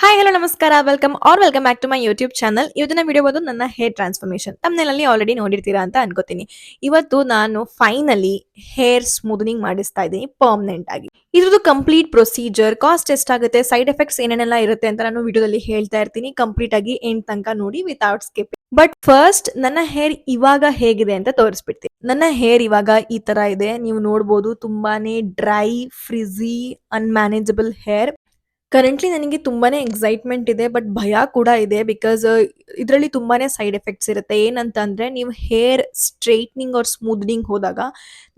Hi hello ನಮಸ್ಕಾರ welcome back to my YouTube channel. ಇವತ್ತಿನ video ಬಂದು ನನ್ನ ಹೇರ್ ಟ್ರಾನ್ಸ್ಫಾರ್ಮೇಶನ್ ತಮ್ಮನೇಲಿ ಆಲ್ರೆಡಿ ನೋಡಿರ್ತೀರಾ ಅಂತ ಅನ್ಕೋತೀನಿ. ಇವತ್ತು ನಾನು ಫೈನಲಿ ಹೇರ್ ಸ್ಮೂದನಿಂಗ್ ಮಾಡಿಸ್ತಾ ಇದ್ದೀನಿ ಪರ್ಮನೆಂಟ್ ಆಗಿ. ಇದ್ರದ್ದು ಕಂಪ್ಲೀಟ್ ಪ್ರೊಸೀಜರ್, ಕಾಸ್ಟ್ ಎಷ್ಟಾಗುತ್ತೆ, ಸೈಡ್ ಎಫೆಕ್ಟ್ಸ್ ಏನೇನೆಲ್ಲ ಇರುತ್ತೆ ಅಂತ ನಾನು ವಿಡಿಯೋದಲ್ಲಿ ಹೇಳ್ತಾ ಇರ್ತೀನಿ. ಕಂಪ್ಲೀಟ್ ಆಗಿ ಎಂಡ್ ತನಕ ನೋಡಿ ವಿತೌಟ್ ಸ್ಕಿಪ್. ಬಟ್ ಫಸ್ಟ್ ನನ್ನ ಹೇರ್ ಇವಾಗ ಹೇಗಿದೆ ಅಂತ ತೋರಿಸ್ಬಿಡ್ತೀನಿ. ನನ್ನ ಹೇರ್ ಇವಾಗ ಈ ತರ ಇದೆ, ನೀವು ನೋಡ್ಬೋದು. ತುಂಬಾನೇ ಡ್ರೈ, ಫ್ರಿಜಿ, ಅನ್ಮ್ಯಾನೇಜಬಲ್ ಹೇರ್. ಕರೆಂಟ್ಲಿ ನನಗೆ ತುಂಬಾನೇ ಎಕ್ಸೈಟ್ಮೆಂಟ್ ಇದೆ, ಬಟ್ ಭಯ ಕೂಡ ಇದೆ. ಬಿಕಾಸ್ ಇದರಲ್ಲಿ ತುಂಬಾನೇ ಸೈಡ್ ಎಫೆಕ್ಟ್ಸ್ ಇರುತ್ತೆ. ಏನಂತ ಅಂದ್ರೆ, ನೀವು ಹೇರ್ ಸ್ಟ್ರೈಟ್ನಿಂಗ್ ಆರ್ ಸ್ಮೂದನಿಂಗ್ ಹೋದಾಗ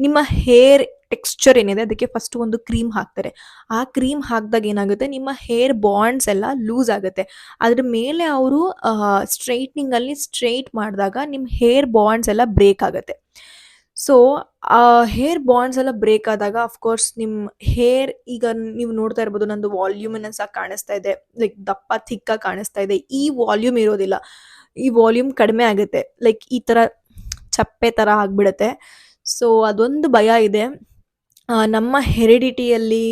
ನಿಮ್ಮ ಹೇರ್ ಟೆಕ್ಸ್ಚರ್ ಏನಿದೆ ಅದಕ್ಕೆ ಫಸ್ಟ್ ಒಂದು ಕ್ರೀಮ್ ಹಾಕ್ತಾರೆ. ಆ ಕ್ರೀಮ್ ಹಾಕಿದಾಗ ಏನಾಗುತ್ತೆ, ನಿಮ್ಮ ಹೇರ್ ಬಾಂಡ್ಸ್ ಎಲ್ಲ ಲೂಸ್ ಆಗುತ್ತೆ. ಅದ್ರ ಮೇಲೆ ಅವರು ಸ್ಟ್ರೈಟ್ನಿಂಗ್ ಅಲ್ಲಿ ಸ್ಟ್ರೈಟ್ ಮಾಡಿದಾಗ ನಿಮ್ಮ ಹೇರ್ ಬಾಂಡ್ಸ್ ಎಲ್ಲ ಬ್ರೇಕ್ ಆಗುತ್ತೆ. ಸೊ ಆ ಹೇರ್ ಬಾಂಡ್ಸ್ ಎಲ್ಲ ಬ್ರೇಕ್ ಆದಾಗ ಅಫ್ಕೋರ್ಸ್ ನಿಮ್ ಹೇರ್, ಈಗ ನೀವು ನೋಡ್ತಾ ಇರ್ಬೋದು, ನಂದು ವಾಲ್ಯೂಮಿನಸ್ ಆಗಿ ಕಾಣಿಸ್ತಾ ಇದೆ, ಲೈಕ್ ದಪ್ಪ ಥಿಕ್ ಆಗಿ ಕಾಣಿಸ್ತಾ ಇದೆ. ಈ ವಾಲ್ಯೂಮ್ ಇರೋದಿಲ್ಲ, ಈ ವಾಲ್ಯೂಮ್ ಕಡಿಮೆ ಆಗುತ್ತೆ, ಲೈಕ್ ಈ ತರ ಚಪ್ಪೆ ತರ ಆಗ್ಬಿಡುತ್ತೆ. ಸೊ ಅದೊಂದು ಭಯ ಇದೆ. ನಮ್ಮ ಹೆರಿಡಿಟಿಯಲ್ಲಿ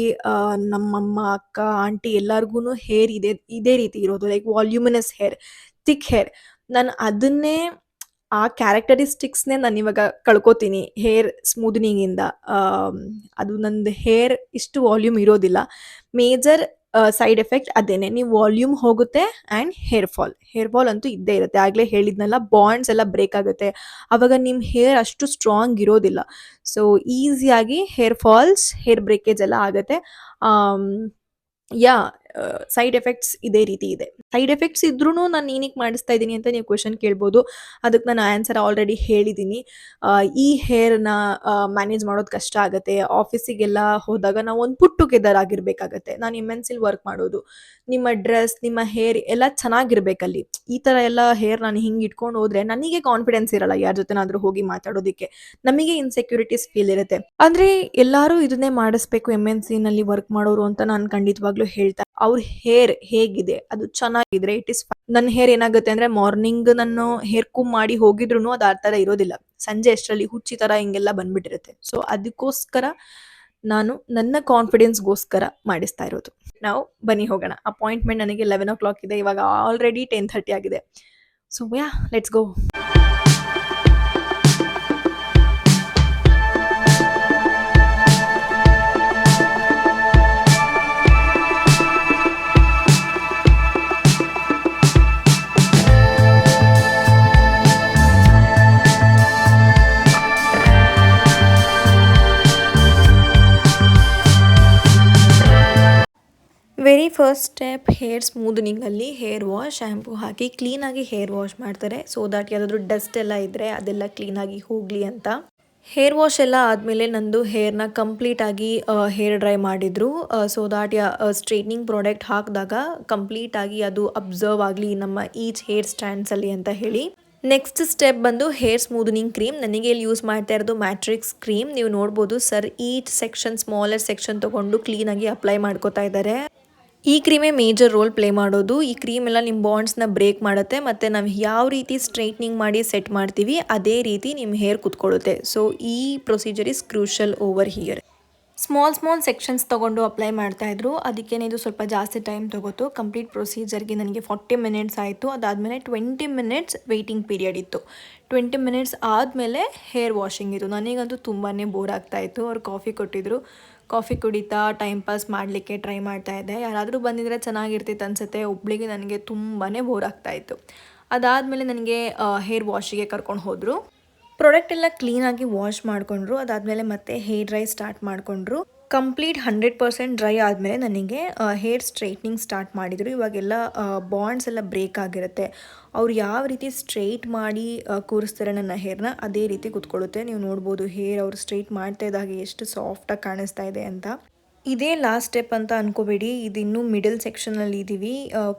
ನಮ್ಮಮ್ಮ, ಅಕ್ಕ, ಆಂಟಿ ಎಲ್ಲಾರ್ಗು ಹೇರ್ ಇದೇ ರೀತಿ ಇರೋದು, like voluminous hair, thick hair. ನಾನು ಅದನ್ನೇ, ಆ ಕ್ಯಾರೆಕ್ಟರಿಸ್ಟಿಕ್ಸ್‌ನೇ ನಾನಿವಾಗ ಕಳ್ಕೊತೀನಿ ಹೇರ್ ಸ್ಮೂದನಿಂಗಿಂದ. ಅದು ನಂದು ಹೇರ್ ಇಷ್ಟು ವಾಲ್ಯೂಮ್ ಇರೋದಿಲ್ಲ. ಮೇಜರ್ ಸೈಡ್ ಎಫೆಕ್ಟ್ ಅದೇನೆ. ನೀವು ವಾಲ್ಯೂಮ್ ಹೋಗುತ್ತೆ ಆ್ಯಂಡ್ ಹೇರ್ ಫಾಲ್ ಅಂತೂ ಇದ್ದೇ ಇರುತ್ತೆ. ಆಗಲೇ ಹೇಳಿದ್ನಲ್ಲ, ಬಾಂಡ್ಸ್ ಎಲ್ಲ ಬ್ರೇಕ್ ಆಗುತ್ತೆ. ಆವಾಗ ನಿಮ್ಮ ಹೇರ್ ಅಷ್ಟು ಸ್ಟ್ರಾಂಗ್ ಇರೋದಿಲ್ಲ. ಸೊ ಈಸಿಯಾಗಿ ಹೇರ್ ಬ್ರೇಕೇಜ್ ಎಲ್ಲ ಆಗುತ್ತೆ. ಆಮ್, ಯಾ ಸೈಡ್ ಎಫೆಕ್ಟ್ಸ್ ಇದೇ ರೀತಿ ಇದೆ. ಸೈಡ್ ಎಫೆಕ್ಟ್ಸ್ ಇದ್ರೂ ನಾನು ಏನಕ್ಕೆ ಮಾಡಿಸ್ತಾ ಇದ್ದೀನಿ ಅಂತ ನೀವು ಕ್ವೆಶನ್ ಕೇಳ್ಬೋದು. ಅದಕ್ಕೆ ನಾನು ಆನ್ಸರ್ ಆಲ್ರೆಡಿ ಹೇಳಿದ್ದೀನಿ. ಈ ಹೇರ್ನ ಮ್ಯಾನೇಜ್ ಮಾಡೋದು ಕಷ್ಟ ಆಗುತ್ತೆ. ಆಫೀಸಿಗೆಲ್ಲ ಹೋದಾಗ ನಾವು ಒಂದು ಪುಟ್ ಟುಗೆದರ್ ಆಗಿರ್ಬೇಕಾಗತ್ತೆ. ನಾನು MNCಲಿ ವರ್ಕ್ ಮಾಡೋದು. ನಿಮ್ಮ ಡ್ರೆಸ್, ನಿಮ್ಮ ಹೇರ್ ಎಲ್ಲ ಚೆನ್ನಾಗಿರ್ಬೇಕಲ್ಲಿ. ಈ ಥರ ಎಲ್ಲ ಹೇರ್ ನಾನು ಹಿಂಗೆ ಇಟ್ಕೊಂಡು ಹೋದ್ರೆ ನನಗೆ ಕಾನ್ಫಿಡೆನ್ಸ್ ಇರಲ್ಲ ಯಾರ ಜೊತೆನಾದ್ರೂ ಹೋಗಿ ಮಾತಾಡೋದಕ್ಕೆ. ನಮಗೆ ಇನ್ಸೆಕ್ಯೂರಿಟೀಸ್ ಫೀಲ್ ಇರುತ್ತೆ. ಅಂದ್ರೆ ಎಲ್ಲರೂ ಇದನ್ನೇ ಮಾಡಿಸ್ಬೇಕು MNCನಲ್ಲಿ ವರ್ಕ್ ಮಾಡೋರು ಅಂತ ನಾನು ಖಂಡಿತವಾಗ್ಲೂ ಹೇಳ್ತಾ. ಅವ್ರ ಹೇರ್ ಹೇಗಿದೆ, ಅದು ಚೆನ್ನಾಗಿದ್ರೆ ಇಟ್ ಇಸ್ ಫೈನ್. ನನ್ನ ಹೇರ್ ಏನಾಗುತ್ತೆ ಅಂದ್ರೆ, ಮಾರ್ನಿಂಗ್ ನಾನು ಹೇರ್ ಕುಮ್ ಮಾಡಿ ಹೋಗಿದ್ರು ಅದು ಆ ತರ ಇರೋದಿಲ್ಲ. ಸಂಜೆ ಅಷ್ಟರಲ್ಲಿ ಹುಚ್ಚಿ ತರ ಹಿಂಗೆಲ್ಲ ಬಂದ್ಬಿಟ್ಟಿರುತ್ತೆ. ಸೊ ಅದಕ್ಕೋಸ್ಕರ ನಾನು ನನ್ನ ಕಾನ್ಫಿಡೆನ್ಸ್ಗೋಸ್ಕರ ಮಾಡಿಸ್ತಾ ಇರೋದು. ನಾವು ಬನ್ನಿ ಹೋಗೋಣ. ಅಪಾಯಿಂಟ್ಮೆಂಟ್ ನನಗೆ 11 o'clock ಇದೆ. ಇವಾಗ ಆಲ್ರೆಡಿ 10:30 ಆಗಿದೆ. So ya, let's go. Very first step hair ಸ್ಮೂದನಿಂಗಲ್ಲಿ ಹೇರ್ ವಾಶ್, ಶ್ಯಾಂಪು ಹಾಕಿ ಕ್ಲೀನಾಗಿ ಹೇರ್ ವಾಶ್ ಮಾಡ್ತಾರೆ. ಸೊ ದಟ್ ಯಾವುದಾದ್ರೂ ಡಸ್ಟ್ ಎಲ್ಲ ಇದ್ದರೆ ಅದೆಲ್ಲ ಕ್ಲೀನಾಗಿ ಹೋಗಲಿ ಅಂತ. ಹೇರ್ ವಾಶ್ ಎಲ್ಲ ಆದಮೇಲೆ ನಂದು ಹೇರ್ನ ಕಂಪ್ಲೀಟಾಗಿ ಹೇರ್ ಡ್ರೈ ಮಾಡಿದರು. ಸೊ ದಾಟ್ ಸ್ಟ್ರೈಟ್ನಿಂಗ್ ಪ್ರಾಡಕ್ಟ್ ಹಾಕಿದಾಗ ಕಂಪ್ಲೀಟಾಗಿ ಅದು ಅಬ್ಸರ್ವ್ ಆಗಲಿ ನಮ್ಮ ಈಚ್ ಹೇರ್ ಸ್ಟ್ಯಾಂಡ್ಸಲ್ಲಿ ಅಂತ ಹೇಳಿ. ನೆಕ್ಸ್ಟ್ ಸ್ಟೆಪ್ ಬಂದು ಹೇರ್ ಸ್ಮೂದನಿಂಗ್ ಕ್ರೀಮ್. ನನಗೆ ಇಲ್ಲಿ ಯೂಸ್ ಮಾಡ್ತಾ ಇರೋದು ಮ್ಯಾಟ್ರಿಕ್ಸ್ ಕ್ರೀಮ್. ನೀವು ನೋಡ್ಬೋದು sir, each section, smaller section ತೊಗೊಂಡು ಕ್ಲೀನಾಗಿ ಅಪ್ಲೈ ಮಾಡ್ಕೋತಾ ಇದ್ದಾರೆ. ಈ ಕ್ರೀಮೇ ಮೇಜರ್ ರೋಲ್ ಪ್ಲೇ ಮಾಡೋದು. ಈ ಕ್ರೀಮ್ ಎಲ್ಲ ನಿಮ್ಮ ಬಾಂಡ್ಸ್ನ ಬ್ರೇಕ್ ಮಾಡುತ್ತೆ, ಮತ್ತು ನಾವು ಯಾವ ರೀತಿ ಸ್ಟ್ರೈಟ್ನಿಂಗ್ ಮಾಡಿ ಸೆಟ್ ಮಾಡ್ತೀವಿ ಅದೇ ರೀತಿ ನಿಮ್ಮ ಹೇರ್ ಕುತ್ಕೊಳ್ಳುತ್ತೆ. ಸೊ ಈ procedure is crucial over here. Small sections ತೊಗೊಂಡು ಅಪ್ಲೈ ಮಾಡ್ತಾಯಿದ್ರು. ಅದಕ್ಕೇನೆ ಇದು ಸ್ವಲ್ಪ ಜಾಸ್ತಿ ಟೈಮ್ ತೊಗೋತು. ಕಂಪ್ಲೀಟ್ ಪ್ರೊಸೀಜರ್ಗೆ ನನಗೆ 40 minutes ಆಯಿತು. ಅದಾದಮೇಲೆ 20 minutes ವೆಯ್ಟಿಂಗ್ ಪೀರಿಯಡ್ ಇತ್ತು. 20 minutes ಆದಮೇಲೆ ಹೇರ್ ವಾಷಿಂಗ್ ಇತ್ತು. ನನಗಂತೂ ತುಂಬಾ ಬೋರ್ ಆಗ್ತಾಯಿತ್ತು. ಅವ್ರು ಕಾಫಿ ಕೊಟ್ಟಿದ್ರು. ಕಾಫಿ ಕುಡಿತಾ ಟೈಮ್ ಪಾಸ್ ಮಾಡಲಿಕ್ಕೆ ಟ್ರೈ ಮಾಡ್ತಾ ಇದ್ದೆ. ಯಾರಾದರೂ ಬಂದಿದ್ರೆ ಚೆನ್ನಾಗಿರ್ತಿತ್ತು ಅನಿಸುತ್ತೆ. ಒಬ್ಳಿಗೆ ನನಗೆ ತುಂಬಾ ಬೋರ್ ಆಗ್ತಾಯಿತ್ತು. ಅದಾದಮೇಲೆ ನನಗೆ ಹೇರ್ ವಾಶಿಗೆ ಕರ್ಕೊಂಡು ಹೋದರು. ಪ್ರಾಡಕ್ಟ್ ಎಲ್ಲ ಕ್ಲೀನಾಗಿ ವಾಶ್ ಮಾಡಿಕೊಂಡ್ರು. ಅದಾದಮೇಲೆ ಮತ್ತೆ ಹೇರ್ ಡ್ರೈ ಸ್ಟಾರ್ಟ್ ಮಾಡಿಕೊಂಡ್ರು. ಕಂಪ್ಲೀಟ್ 100% ಡ್ರೈ ಆದಮೇಲೆ ನನಗೆ ಹೇರ್ ಸ್ಟ್ರೈಟ್ನಿಂಗ್ ಸ್ಟಾರ್ಟ್ ಮಾಡಿದರು. ಇವಾಗೆಲ್ಲ ಬಾಂಡ್ಸ್ ಎಲ್ಲ ಬ್ರೇಕ್ ಆಗಿರುತ್ತೆ. ಅವ್ರು ಯಾವ ರೀತಿ ಸ್ಟ್ರೈಟ್ ಮಾಡಿ ಕೂರಿಸ್ತಾರೆ ನನ್ನ ಹೇರ್ನ, ಅದೇ ರೀತಿ ಕೂತ್ಕೊಳ್ಳುತ್ತೆ. ನೀವು ನೋಡ್ಬೋದು ಹೇರ್ ಅವ್ರು ಸ್ಟ್ರೈಟ್ ಮಾಡ್ತಾ ಇದ್ದಾಗ ಎಷ್ಟು ಸಾಫ್ಟಾಗಿ ಕಾಣಿಸ್ತಾ ಇದೆ ಅಂತ. ಇದೇ ಲಾಸ್ಟ್ ಸ್ಟೆಪ್ ಅಂತ ಅನ್ಕೋಬೇಡಿ, ಇದು ಇನ್ನೂ ಮಿಡಲ್ ಸೆಕ್ಷನಲ್ಲಿ ಇದ್ದೀವಿ.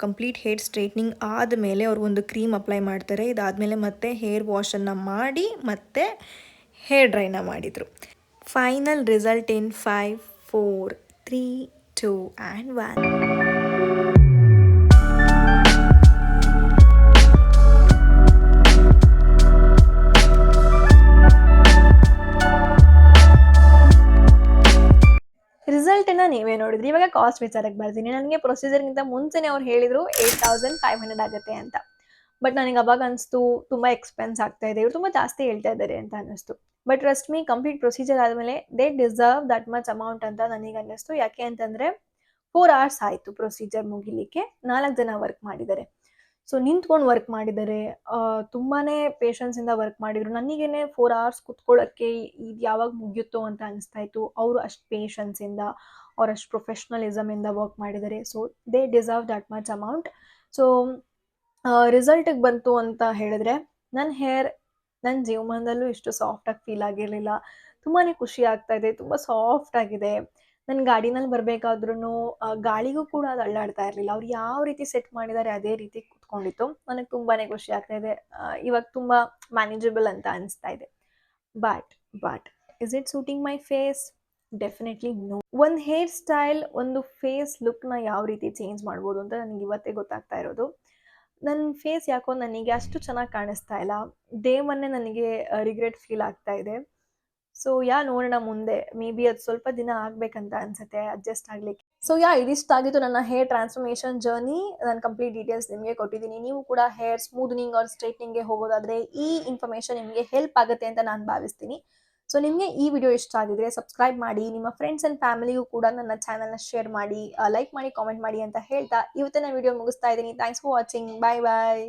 ಕಂಪ್ಲೀಟ್ ಹೇರ್ ಸ್ಟ್ರೈಟ್ನಿಂಗ್ ಆದಮೇಲೆ ಅವ್ರು ಒಂದು ಕ್ರೀಮ್ ಅಪ್ಲೈ ಮಾಡ್ತಾರೆ. ಇದಾದಮೇಲೆ ಮತ್ತೆ ಹೇರ್ ವಾಶನ್ನು ಮಾಡಿ ಮತ್ತೆ ಹೇರ್ ಡ್ರೈನ ಮಾಡಿದರು. Final result in 5, 4, 3, 2 and 1. ರಿಸಲ್ಟನ್ನು ನೀವೇ ನೋಡಿದ್ರಿ. ಇವಾಗ ಕಾಸ್ಟ್ ವಿಚಾರಕ್ಕೆ ಬರ್ತೀನಿ. ನನಗೆ ಪ್ರೊಸೀಜರ್‌ಗಿಂತ ಮುಂಚೆನೆ ಅವ್ರು ಹೇಳಿದ್ರು 8500 ಆಗುತ್ತೆ ಅಂತ. ಬಟ್ ನನಗೆ ಅವಾಗ ಅನಿಸ್ತು ತುಂಬಾ ಎಕ್ಸ್‌ಪೆನ್ಸ್ ಆಗ್ತಾ ಇದೆ. ಇವ್ರು ತುಂಬಾ ಜಾಸ್ತಿ ಹೇಳ್ತಾ ಇದ್ದಾರೆ ಅಂತ ಅನ್ನಿಸ್ತು. But trust me complete procedure ಆದ್ಮೇಲೆ they deserve that much amount ಅಂತ ನನಗೆ ಅನ್ನಿಸ್ತು. ಯಾಕೆ ಅಂತಂದ್ರೆ 4 ಅವರ್ಸ್ ಆಯ್ತು ಪ್ರೊಸೀಜರ್ ಮುಗಿಲಿಕ್ಕೆ. 4 ಜನ ವರ್ಕ್ ಮಾಡಿದ್ದಾರೆ. ಸೊ ನಿಂತ್ಕೊಂಡು ವರ್ಕ್ ಮಾಡಿದ್ದಾರೆ. ತುಂಬಾನೇ ಪೇಷನ್ಸಿಂದ ವರ್ಕ್ ಮಾಡಿದ್ರು. ನನಗೇನೆ 4 ಅವರ್ಸ್ ಕುತ್ಕೊಳ್ಳೋಕ್ಕೆ ಇದು ಯಾವಾಗ ಮುಗಿಯುತ್ತೋ ಅಂತ ಅನಿಸ್ತಾ ಇತ್ತು. ಅವರು ಅಷ್ಟು ಪೇಷನ್ಸಿಂದ, ಅವರಷ್ಟು ಪ್ರೊಫೆಷನಲಿಸಮಿಂದ ವರ್ಕ್ ಮಾಡಿದ್ದಾರೆ. So they deserve that much amount. So ರಿಸಲ್ಟಿಗೆ ಬಂತು ಅಂತ ಹೇಳಿದ್ರೆ ನನ್ನ ಹೇರ್ ನನ್ನ ಜೀವಮಾನದಲ್ಲೂ ಇಷ್ಟು ಸಾಫ್ಟಾಗಿ ಫೀಲ್ ಆಗಿರಲಿಲ್ಲ. ತುಂಬಾನೇ ಖುಷಿ ಆಗ್ತಾ ಇದೆ. ತುಂಬ ಸಾಫ್ಟ್ ಆಗಿದೆ. ನಾನು ಗಾಡಿನಲ್ಲಿ ಬರಬೇಕಾದ್ರೂ ಗಾಳಿಗೂ ಕೂಡ ಅದು ಅಲ್ಲಾಡ್ತಾ ಇರಲಿಲ್ಲ. ಅವ್ರು ಯಾವ ರೀತಿ ಸೆಟ್ ಮಾಡಿದ್ದಾರೆ ಅದೇ ರೀತಿ ಕೂತ್ಕೊಂಡಿತ್ತು. ನನಗೆ ತುಂಬಾನೇ ಖುಷಿ ಆಗ್ತಾ ಇದೆ. ಇವಾಗ ತುಂಬ ಮ್ಯಾನೇಜಬಲ್ ಅಂತ ಅನಿಸ್ತಾ ಇದೆ. But but is it suiting my face? Definitely no. ಒಂದು ಹೇರ್ ಸ್ಟೈಲ್ ಒಂದು ಫೇಸ್ ಲುಕ್ನ ಯಾವ ರೀತಿ ಚೇಂಜ್ ಮಾಡ್ಬೋದು ಅಂತ ನನಗೆ ಇವತ್ತೇ ಗೊತ್ತಾಗ್ತಾ ಇರೋದು. ನನ್ನ ಫೇಸ್ ಯಾಕೋ ನನಗೆ ಅಷ್ಟು ಚೆನ್ನಾಗಿ ಕಾಣಿಸ್ತಾ ಇಲ್ಲ. ಡೇ ಒನ್ನೇ ನನಗೆ ರಿಗ್ರೆಟ್ ಫೀಲ್ ಆಗ್ತಾ ಇದೆ. ಸೊ ನೋಡೋಣ ಮುಂದೆ. ಮೇ ಬಿ ಅದು ಸ್ವಲ್ಪ ದಿನ ಆಗ್ಬೇಕಂತ ಅನ್ಸುತ್ತೆ ಅಡ್ಜಸ್ಟ್ ಆಗ್ಲಿಕ್ಕೆ. ಸೊ ಇದಿಷ್ಟಾಗಿತ್ತು ನನ್ನ ಹೇರ್ ಟ್ರಾನ್ಸ್ಫಾರ್ಮೇಷನ್ ಜರ್ನಿ. ನಾನು ಕಂಪ್ಲೀಟ್ ಡೀಟೇಲ್ಸ್ ನಿಮಗೆ ಕೊಟ್ಟಿದ್ದೀನಿ. ನೀವು ಕೂಡ ಹೇರ್ ಸ್ಮೂದನಿಂಗ್ ಆರ್ ಸ್ಟ್ರೈಟ್ನಿಂಗ್ಗೆ ಹೋಗೋದಾದ್ರೆ ಈ ಇನ್ಫಾರ್ಮೇಷನ್ ನಿಮಗೆ ಹೆಲ್ಪ್ ಆಗುತ್ತೆ ಅಂತ ನಾನು ಭಾವಿಸ್ತೀನಿ. ಸೊ ನಿಮಗೆ ಈ ವಿಡಿಯೋ ಇಷ್ಟ ಆಗಿದ್ರೆ ಸಬ್ಸ್ಕ್ರೈಬ್ ಮಾಡಿ, ನಿಮ್ಮ ಫ್ರೆಂಡ್ಸ್ ಆ್ಯಂಡ್ ಫ್ಯಾಮಿಲಿಗೂ ಕೂಡ ನನ್ನ ಚಾನಲ್ನ ಶೇರ್ ಮಾಡಿ, ಲೈಕ್ ಮಾಡಿ, ಕಾಮೆಂಟ್ ಮಾಡಿ ಅಂತ ಹೇಳ್ತಾ ಇವತ್ತಿನ ವಿಡಿಯೋ ಮುಗಿಸ್ತಾ ಇದ್ದೀನಿ. Thanks for watching. Bye bye.